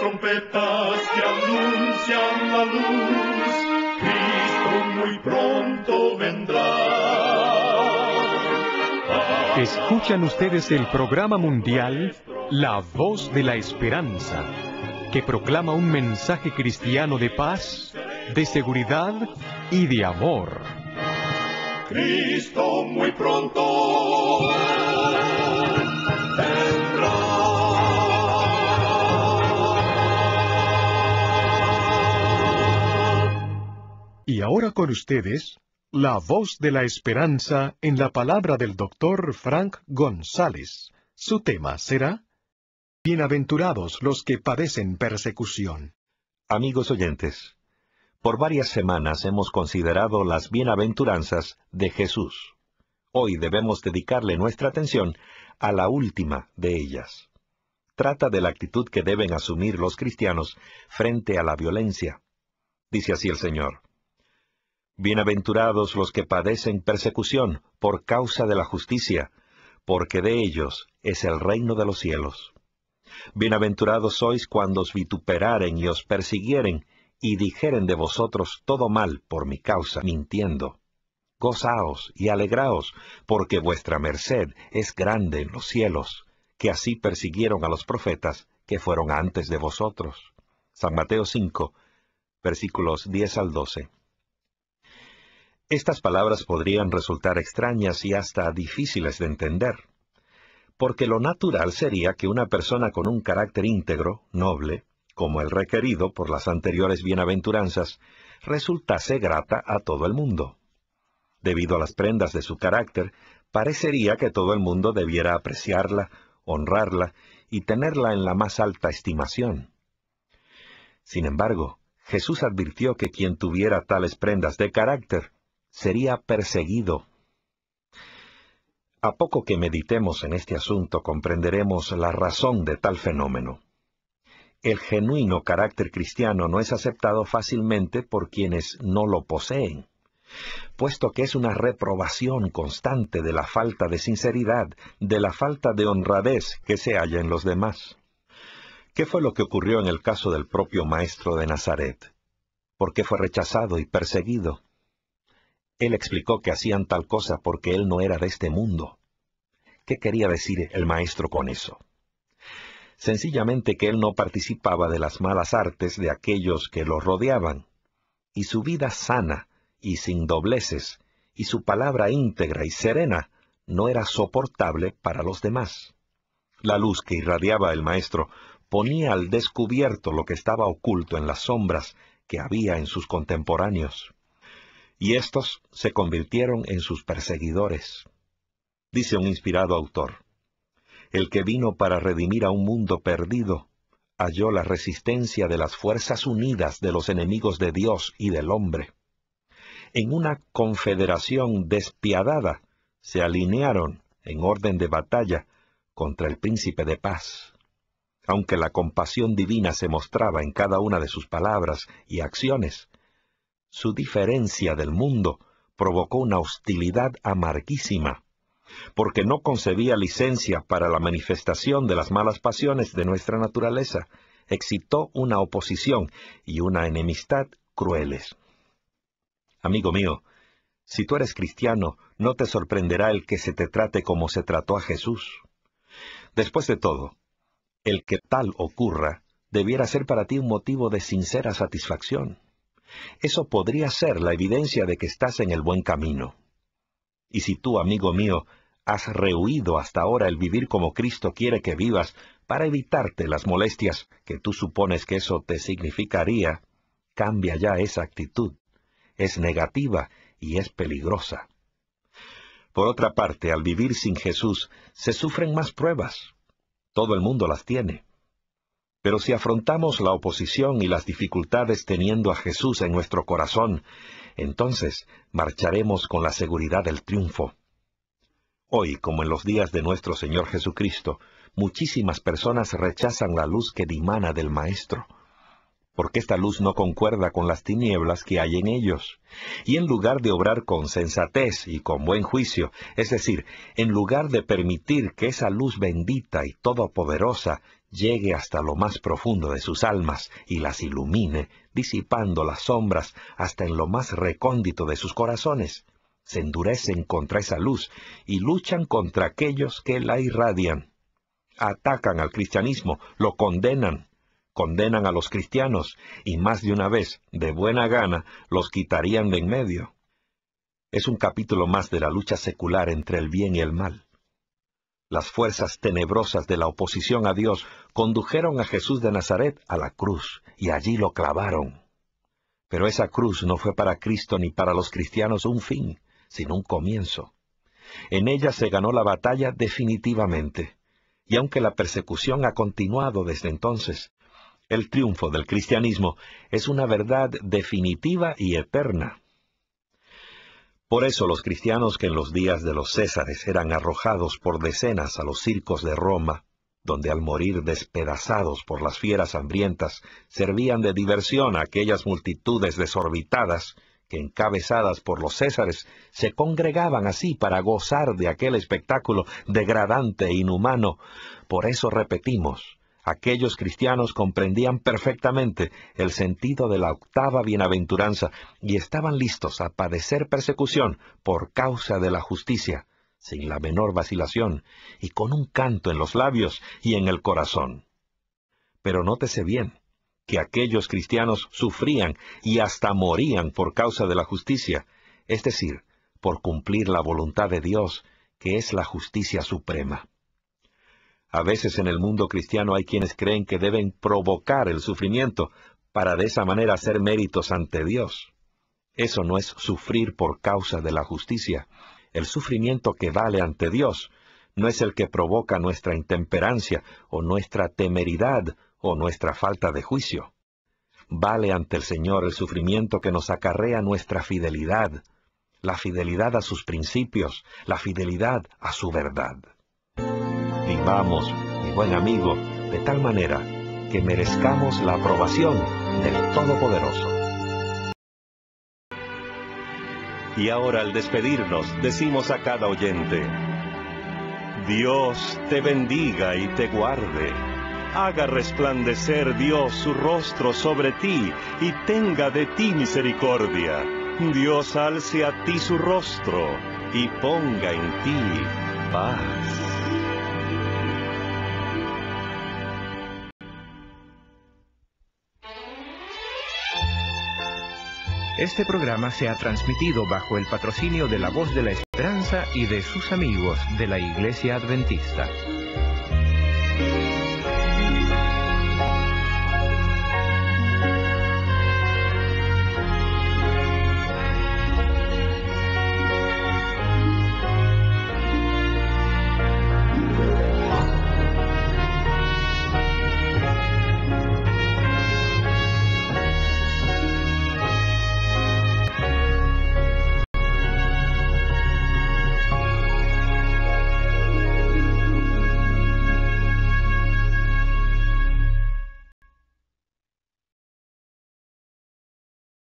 trompetas que anuncian la luz, Cristo muy pronto vendrá. Escuchan ustedes el programa mundial La Voz de la Esperanza, que proclama un mensaje cristiano de paz, de seguridad y de amor. Cristo muy pronto vendrá. Y ahora con ustedes, La Voz de la Esperanza en la palabra del Dr. Frank González. Su tema será: Bienaventurados los que padecen persecución. Amigos oyentes, por varias semanas hemos considerado las bienaventuranzas de Jesús. Hoy debemos dedicarle nuestra atención a la última de ellas. Trata de la actitud que deben asumir los cristianos frente a la violencia. Dice así el Señor: Bienaventurados los que padecen persecución por causa de la justicia, porque de ellos es el reino de los cielos. Bienaventurados sois cuando os vituperaren y os persiguieren, y dijeren de vosotros todo mal por mi causa, mintiendo. Gozaos y alegraos, porque vuestra merced es grande en los cielos, que así persiguieron a los profetas que fueron antes de vosotros. San Mateo 5, versículos 10 al 12. Estas palabras podrían resultar extrañas y hasta difíciles de entender, porque lo natural sería que una persona con un carácter íntegro, noble, como el requerido por las anteriores bienaventuranzas, resultase grata a todo el mundo. Debido a las prendas de su carácter, parecería que todo el mundo debiera apreciarla, honrarla y tenerla en la más alta estimación. Sin embargo, Jesús advirtió que quien tuviera tales prendas de carácter sería perseguido. A poco que meditemos en este asunto comprenderemos la razón de tal fenómeno. El genuino carácter cristiano no es aceptado fácilmente por quienes no lo poseen, puesto que es una reprobación constante de la falta de sinceridad, de la falta de honradez que se halla en los demás. ¿Qué fue lo que ocurrió en el caso del propio Maestro de Nazaret? ¿Por qué fue rechazado y perseguido? Él explicó que hacían tal cosa porque él no era de este mundo. ¿Qué quería decir el Maestro con eso? Sencillamente que él no participaba de las malas artes de aquellos que lo rodeaban, y su vida sana y sin dobleces, y su palabra íntegra y serena, no era soportable para los demás. La luz que irradiaba el Maestro ponía al descubierto lo que estaba oculto en las sombras que había en sus contemporáneos, y éstos se convirtieron en sus perseguidores. Dice un inspirado autor: el que vino para redimir a un mundo perdido, halló la resistencia de las fuerzas unidas de los enemigos de Dios y del hombre. En una confederación despiadada, se alinearon, en orden de batalla, contra el príncipe de paz. Aunque la compasión divina se mostraba en cada una de sus palabras y acciones, su diferencia del mundo provocó una hostilidad amarguísima, porque no concebía licencia para la manifestación de las malas pasiones de nuestra naturaleza, excitó una oposición y una enemistad crueles. Amigo mío, si tú eres cristiano, no te sorprenderá el que se te trate como se trató a Jesús. Después de todo, el que tal ocurra debiera ser para ti un motivo de sincera satisfacción. Eso podría ser la evidencia de que estás en el buen camino. Y si tú, amigo mío, has rehuido hasta ahora el vivir como Cristo quiere que vivas para evitarte las molestias que tú supones que eso te significaría, cambia ya esa actitud. Es negativa y es peligrosa. Por otra parte, al vivir sin Jesús, se sufren más pruebas. Todo el mundo las tiene. Pero si afrontamos la oposición y las dificultades teniendo a Jesús en nuestro corazón, entonces marcharemos con la seguridad del triunfo. Hoy, como en los días de nuestro Señor Jesucristo, muchísimas personas rechazan la luz que dimana del Maestro, porque esta luz no concuerda con las tinieblas que hay en ellos. Y en lugar de obrar con sensatez y con buen juicio, es decir, en lugar de permitir que esa luz bendita y todopoderosa llegue hasta lo más profundo de sus almas y las ilumine, disipando las sombras hasta en lo más recóndito de sus corazones. Se endurecen contra esa luz y luchan contra aquellos que la irradian. Atacan al cristianismo, lo condenan a los cristianos y más de una vez, de buena gana, los quitarían de en medio. Es un capítulo más de la lucha secular entre el bien y el mal. Las fuerzas tenebrosas de la oposición a Dios condujeron a Jesús de Nazaret a la cruz y allí lo clavaron. Pero esa cruz no fue para Cristo ni para los cristianos un fin, sino un comienzo. En ella se ganó la batalla definitivamente, y aunque la persecución ha continuado desde entonces, el triunfo del cristianismo es una verdad definitiva y eterna. Por eso los cristianos que en los días de los Césares eran arrojados por decenas a los circos de Roma, donde al morir despedazados por las fieras hambrientas, servían de diversión a aquellas multitudes desorbitadas que, encabezadas por los Césares, se congregaban así para gozar de aquel espectáculo degradante e inhumano. Por eso repetimos, aquellos cristianos comprendían perfectamente el sentido de la octava bienaventuranza y estaban listos a padecer persecución por causa de la justicia, sin la menor vacilación, y con un canto en los labios y en el corazón. Pero nótese bien, que aquellos cristianos sufrían y hasta morían por causa de la justicia, es decir, por cumplir la voluntad de Dios, que es la justicia suprema. A veces en el mundo cristiano hay quienes creen que deben provocar el sufrimiento para de esa manera hacer méritos ante Dios. Eso no es sufrir por causa de la justicia. El sufrimiento que vale ante Dios no es el que provoca nuestra intemperancia o nuestra temeridad o nuestra falta de juicio. Vale ante el Señor el sufrimiento que nos acarrea nuestra fidelidad, la fidelidad a sus principios, la fidelidad a su verdad. Vivamos, mi buen amigo, de tal manera que merezcamos la aprobación del Todopoderoso. Y ahora al despedirnos, decimos a cada oyente: Dios te bendiga y te guarde. Haga resplandecer Dios su rostro sobre ti y tenga de ti misericordia. Dios alce a ti su rostro y ponga en ti paz. Este programa se ha transmitido bajo el patrocinio de La Voz de la Esperanza y de sus amigos de la Iglesia Adventista.